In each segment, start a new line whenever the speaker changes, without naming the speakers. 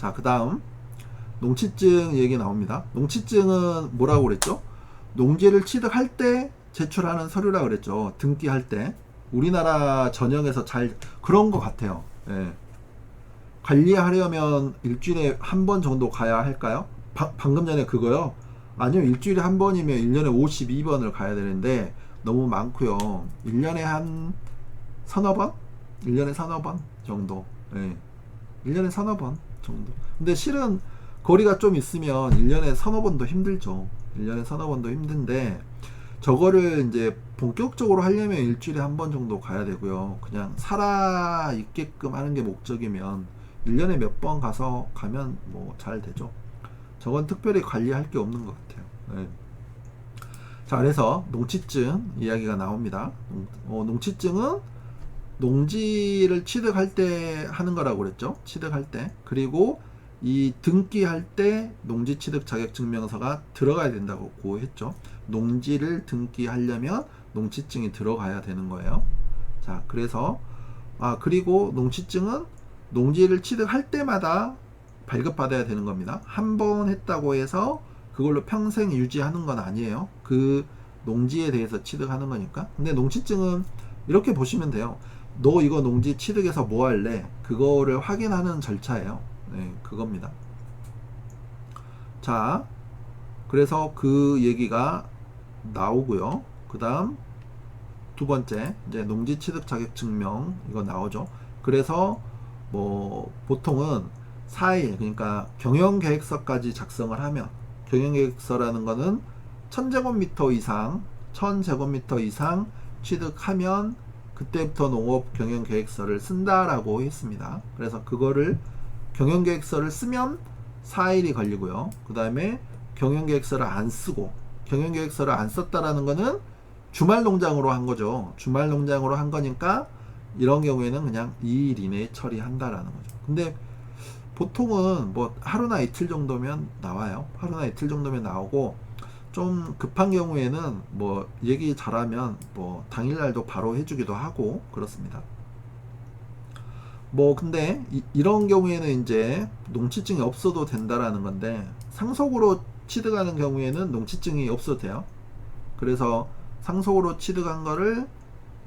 자, 그 다음 농취증 얘기 나옵니다. 농취증은 뭐라고 그랬죠? 농지를 취득할 때 제출하는 서류라 그랬죠. 등기할 때. 우리나라 전형에서 잘 그런 것 같아요. 예. 관리하려면 일주일에 한 번 정도 가야 할까요? 방금 전에 그거요. 아니요, 일주일에 한 번이면 1년에 52번을 가야 되는데 너무 많고요. 1년에 한 서너 번? 1년에 서너 번 정도. 예. 1년에 서너 번 정도. 근데 실은 거리가 좀 있으면 1년에 서너 번도 힘들죠. 1년에 서너 번도 힘든데 저거를 이제 본격적으로 하려면 일주일에 한 번 정도 가야 되고요. 그냥 살아 있게끔 하는 게 목적이면 1년에 몇 번 가면 뭐 잘 되죠. 저건 특별히 관리할 게 없는 것 같아요. 네. 자, 그래서 농취증 이야기가 나옵니다. 농취증은 농지를 취득할 때 하는 거라고 그랬죠. 취득할 때. 그리고 이 등기할 때 농지 취득 자격증명서가 들어가야 된다고 했죠. 농지를 등기하려면 농취증이 들어가야 되는 거예요. 자, 그래서 그리고 농취증은 농지를 취득할 때마다 발급받아야 되는 겁니다. 한 번 했다고 해서 그걸로 평생 유지하는 건 아니에요. 그 농지에 대해서 취득하는 거니까. 근데 농취증은 이렇게 보시면 돼요. 너 이거 농지 취득해서 뭐 할래? 그거를 확인하는 절차예요. 네, 그겁니다. 자, 그래서 그 얘기가 나오고요. 그 다음 두 번째 이제 농지 취득 자격증명 이거 나오죠. 그래서 뭐 보통은 4일 그러니까 경영계획서까지 작성을 하면 경영계획서라는 거는 1000제곱미터 이상 1000제곱미터 이상 취득하면 그때부터 농업 경영계획서를 쓴다라고 했습니다. 그래서 그거를 경영계획서를 쓰면 4일이 걸리고요. 그 다음에 경영계획서를 안 쓰고 경영계획서를 안 썼다라는 거는 주말 농장으로 한 거죠. 주말 농장으로 한 거니까 이런 경우에는 그냥 2일 이내에 처리한다라는 거죠. 근데 보통은 뭐 하루나 이틀 정도면 나와요. 하루나 이틀 정도면 나오고 좀 급한 경우에는 뭐 얘기 잘하면 뭐 당일날도 바로 해주기도 하고 그렇습니다. 뭐 근데 이런 경우에는 이제 농취증이 없어도 된다라는 건데 상속으로 취득하는 경우에는 농취증이 없어도 돼요. 그래서 상속으로 취득한 거를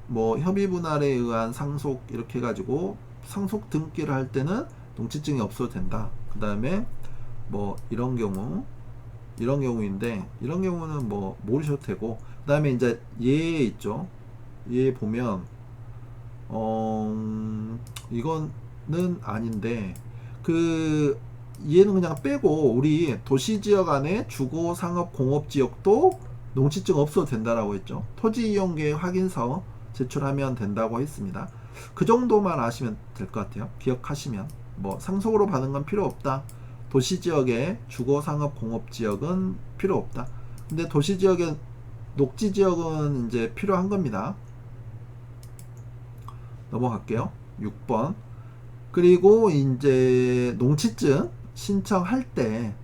뭐 협의 분할에 의한 상속 이렇게 해가지고 상속 등기를 할 때는 농취증이 없어도 된다. 그 다음에 뭐 이런 경우인데 이런 경우는 뭐 모르셔도 되고 그 다음에 이제 얘 있죠. 얘 보면 이거는 아닌데 그 얘는 그냥 빼고 우리 도시지역 안에 주거 상업 공업 지역도 농취증 없어도 된다라고 했죠. 토지 이용계획 확인서 제출하면 된다고 했습니다. 그 정도만 아시면 될 것 같아요. 기억하시면 뭐 상속으로 받는 건 필요 없다. 도시지역에 주거 상업 공업 지역은 필요 없다. 근데 도시지역에 녹지지역은 이제 필요한 겁니다. 넘어갈게요. 6번. 그리고 이제 농취증 신청할 때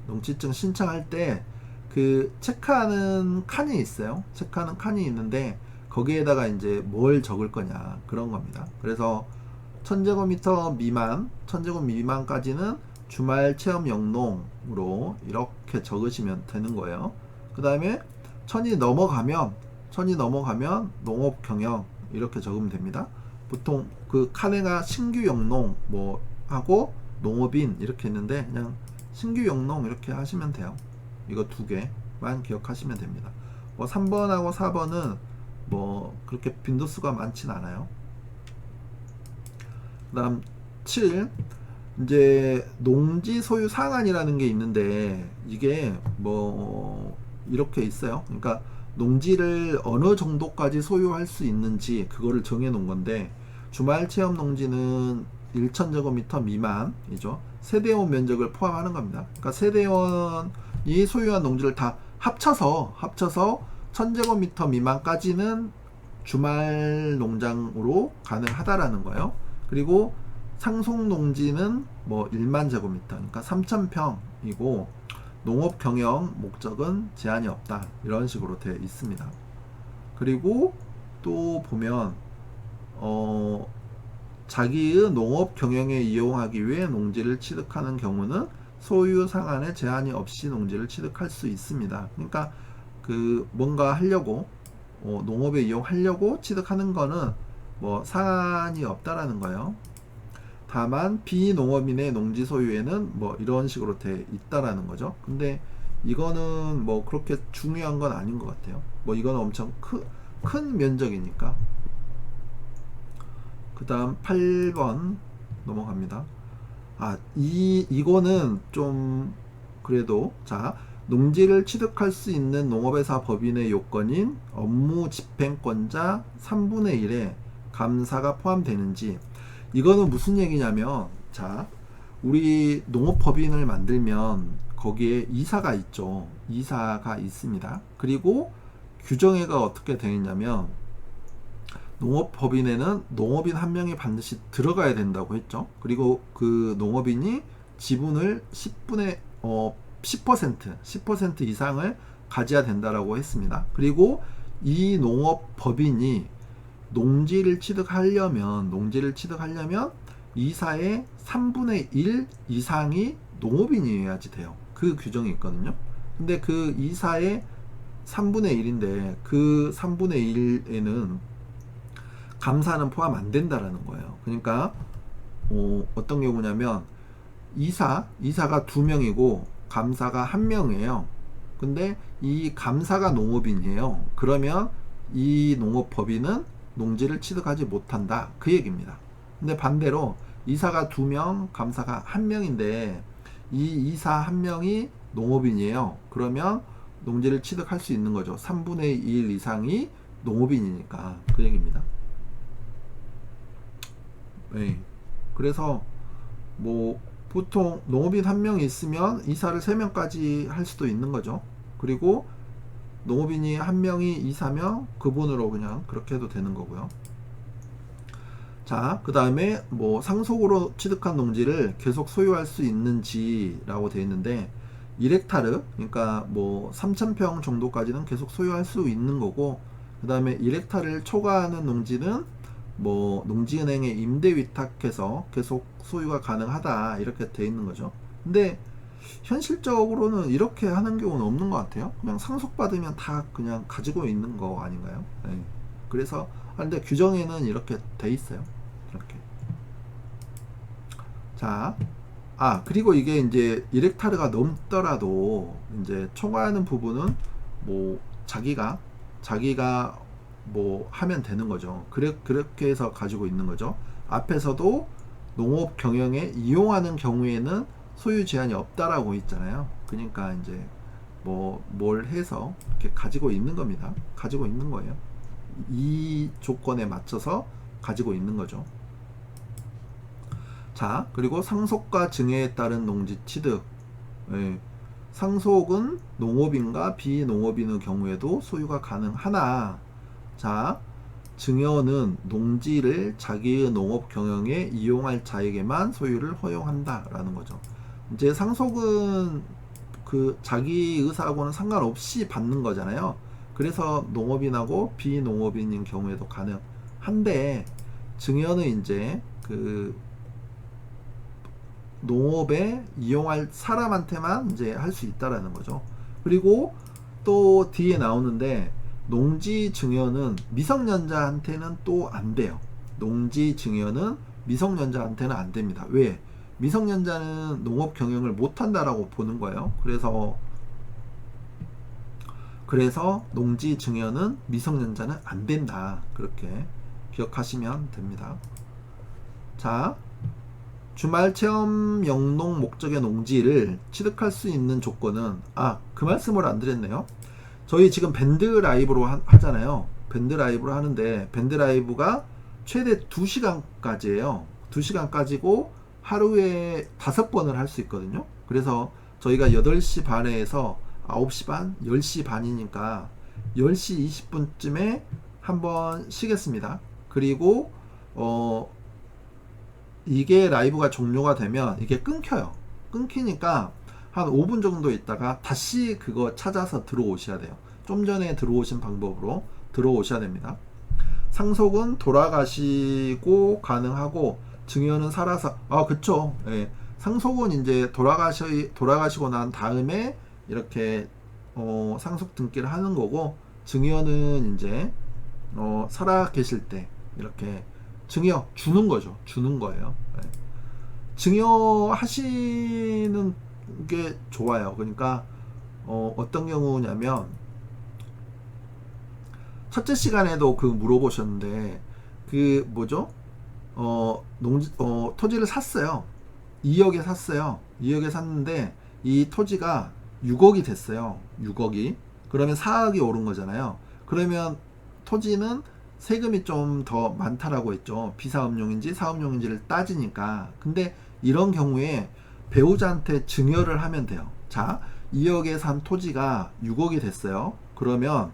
그 체크하는 칸이 있어요. 체크하는 칸이 있는데 거기에다가 이제 뭘 적을 거냐 그런 겁니다. 그래서 1000제곱미터 미만 1000제곱 미만까지는 주말 체험 영농으로 이렇게 적으시면 되는 거예요. 그 다음에 1000이 넘어가면 농업 경영 이렇게 적으면 됩니다. 보통 그 칸에가 신규 영농 뭐 하고 농업인 이렇게 있는데 그냥 신규 영농 이렇게 하시면 돼요. 이거 두 개만 기억하시면 됩니다. 뭐 3번하고 4번은 뭐 그렇게 빈도수가 많진 않아요. 그 다음 7 이제 농지 소유 상한이라는 게 있는데 이게 뭐 이렇게 있어요. 그러니까 농지를 어느 정도까지 소유할 수 있는지 그거를 정해 놓은 건데 주말 체험 농지는 1000제곱미터 미만이죠. 세대원 면적을 포함하는 겁니다. 그러니까 세대원이 소유한 농지를 다 합쳐서 1000제곱미터 미만까지는 주말 농장으로 가능하다라는 거예요. 그리고 상속 농지는 뭐 1만 제곱미터, 그러니까 3000평이고 농업 경영 목적은 제한이 없다. 이런 식으로 되어 있습니다. 그리고 또 보면 자기의 농업 경영에 이용하기 위해 농지를 취득하는 경우는 소유 상한의 제한이 없이 농지를 취득할 수 있습니다. 그러니까 그 뭔가 하려고 농업에 이용하려고 취득하는 거는 뭐 상한이 없다라는 거예요. 다만 비농업인의 농지 소유에는 뭐 이런 식으로 돼 있다라는 거죠. 근데 이거는 뭐 그렇게 중요한 건 아닌 것 같아요. 뭐 이거는 엄청 큰 면적이니까. 그 다음 8번 넘어갑니다. 이거는 좀 그래도, 자, 농지를 취득할 수 있는 농업회사 법인의 요건인 업무 집행권자 3분의 1에 감사가 포함되는지. 이거는 무슨 얘기냐면, 자, 우리 농업법인을 만들면 거기에 이사가 있죠. 이사가 있습니다. 그리고 규정에가 어떻게 되어 있냐면, 농업법인에는 농업인 한 명이 반드시 들어가야 된다고 했죠. 그리고 그 농업인이 지분을 10% 이상을 가져야 된다라고 했습니다. 그리고 이 농업법인이 농지를 취득하려면 이사의 3분의 1 이상이 농업인이어야지 돼요. 그 규정이 있거든요. 근데 그 이사의 3분의 1인데 그 3분의 1에는 감사는 포함 안 된다라는 거예요. 그러니까 어떤 경우냐면 이사가 2명이고 감사가 1명이에요. 근데 이 감사가 농업인이에요. 그러면 이 농업법인은 농지를 취득하지 못한다, 그 얘기입니다. 근데 반대로 이사가 2명, 감사가 1명인데 이 이사 1명이 농업인이에요. 그러면 농지를 취득할 수 있는 거죠. 3분의 1 이상이 농업인이니까, 그 얘기입니다. 네. 그래서 뭐 보통 농업인 1명이 있으면 이사를 3명까지 할 수도 있는 거죠. 그리고 농업인이 1명이 이사면 그분으로 그냥 그렇게 해도 되는 거고요. 자, 그 다음에 뭐 상속으로 취득한 농지를 계속 소유할 수 있는지라고 되어 있는데, 1헥타르, 그러니까 뭐 3,000평 정도까지는 계속 소유할 수 있는 거고, 그 다음에 1헥타르를 초과하는 농지는 뭐 농지은행에 임대 위탁해서 계속 소유가 가능하다, 이렇게 돼 있는 거죠. 근데 현실적으로는 이렇게 하는 경우는 없는 것 같아요. 그냥 상속받으면 다 그냥 가지고 있는 거 아닌가요? 네. 그래서 근데 규정에는 이렇게 돼 있어요. 이렇게. 자, 그리고 이게 이제 1헥타르가 넘더라도 이제 초과하는 부분은 뭐 자기가 뭐 하면 되는 거죠. 그렇게 해서 가지고 있는 거죠. 앞에서도 농업 경영에 이용하는 경우에는 소유 제한이 없다라고 있잖아요. 그러니까 이제 뭐 뭘 해서 이렇게 가지고 있는 겁니다. 가지고 있는 거예요. 이 조건에 맞춰서 가지고 있는 거죠. 자, 그리고 상속과 증여에 따른 농지 취득. 예. 상속은 농업인과 비농업인의 경우에도 소유가 가능하나, 자, 증여는 농지를 자기의 농업 경영에 이용할 자에게만 소유를 허용한다라는 거죠. 이제 상속은 그 자기 의사하고는 상관없이 받는 거잖아요. 그래서 농업인하고 비농업인인 경우에도 가능한데, 증여는 이제 그 농업에 이용할 사람한테만 이제 할 수 있다라는 거죠. 그리고 또 뒤에 나오는데, 농지 증여는 미성년자한테는 또 안 돼요. 농지 증여는 미성년자한테는 안 됩니다. 왜? 미성년자는 농업 경영을 못 한다라고 보는 거예요. 그래서 농지 증여는 미성년자는 안 된다, 그렇게 기억하시면 됩니다. 자, 주말 체험 영농 목적의 농지를 취득할 수 있는 조건은, 그 말씀을 안 드렸네요. 저희 지금 밴드 라이브로 하잖아요. 밴드 라이브로 하는데, 밴드 라이브가 최대 2시간까지예요. 2시간까지고 하루에 5번을 할 수 있거든요. 그래서 저희가 8시 반에서 9시 반, 10시 반이니까 10시 20분쯤에 한번 쉬겠습니다. 그리고 이게 라이브가 종료가 되면 이게 끊겨요. 끊기니까 한 5분 정도 있다가 다시 그거 찾아서 들어오셔야 돼요. 좀 전에 들어오신 방법으로 들어오셔야 됩니다. 상속은 돌아가시고 가능하고 증여는 살아서 그쵸. 예. 상속은 이제 돌아가시고 난 다음에 이렇게 상속 등기를 하는 거고, 증여는 이제 살아 계실 때 이렇게 증여 주는 거죠. 주는 거예요. 예. 증여하시는 게 좋아요. 그러니까 어떤 경우냐면 첫째 시간에도 그 물어보셨는데, 그 뭐죠? 토지를 샀어요. 2억에 샀어요. 2억에 샀는데 이 토지가 6억이 됐어요. 6억이. 그러면 4억이 오른 거잖아요. 그러면 토지는 세금이 좀 더 많다라고 했죠. 비사업용인지 사업용인지를 따지니까. 근데 이런 경우에 배우자한테 증여를 하면 돼요. 자, 2억에 산 토지가 6억이 됐어요. 그러면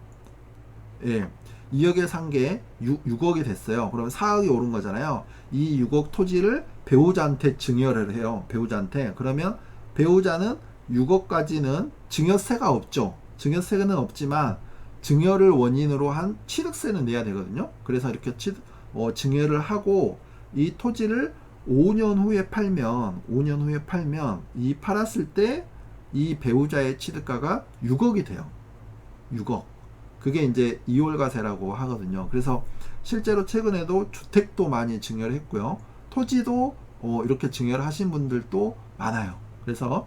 2억에 산 게 6억이 됐어요. 그러면 4억이 오른 거잖아요. 이 6억 토지를 배우자한테 증여를 해요. 배우자한테. 그러면 배우자는 6억까지는 증여세가 없죠. 증여세는 없지만 증여를 원인으로 한 취득세는 내야 되거든요. 그래서 이렇게 증여를 하고, 이 토지를 5년 후에 팔면 이 팔았을 때 이 배우자의 취득가가 6억이 돼요. 6억. 그게 이제 이월과세라고 하거든요. 그래서 실제로 최근에도 주택도 많이 증여를 했고요. 토지도 이렇게 증여를 하신 분들도 많아요. 그래서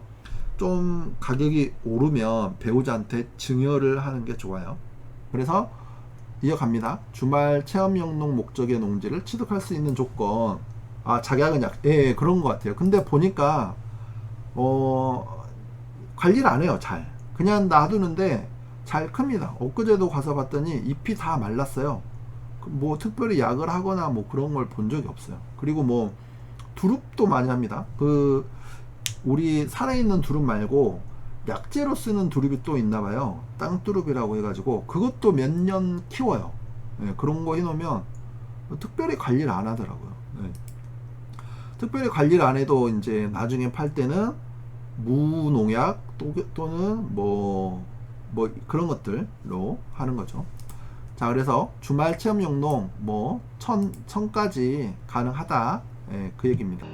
좀 가격이 오르면 배우자한테 증여를 하는 게 좋아요. 그래서 이어갑니다. 주말 체험용농 목적의 농지를 취득할 수 있는 조건. 작약은 그런 것 같아요. 근데 보니까 관리를 안 해요. 잘 그냥 놔두는데 잘 큽니다. 엊그제도 가서 봤더니 잎이 다 말랐어요. 뭐 특별히 약을 하거나 뭐 그런 걸 본 적이 없어요. 그리고 뭐 두릅도 많이 합니다. 우리 산에 있는 두릅 말고 약재로 쓰는 두릅이 또 있나 봐요. 땅두릅이라고 해가지고 그것도 몇 년 키워요. 그런 거 해놓으면 특별히 관리를 안 하더라고요. 특별히 관리를 안 해도 이제 나중에 팔 때는 무농약 또는 뭐 그런 것들로 하는 거죠. 자, 그래서 주말 체험용농 1000까지 가능하다. 그 얘기입니다.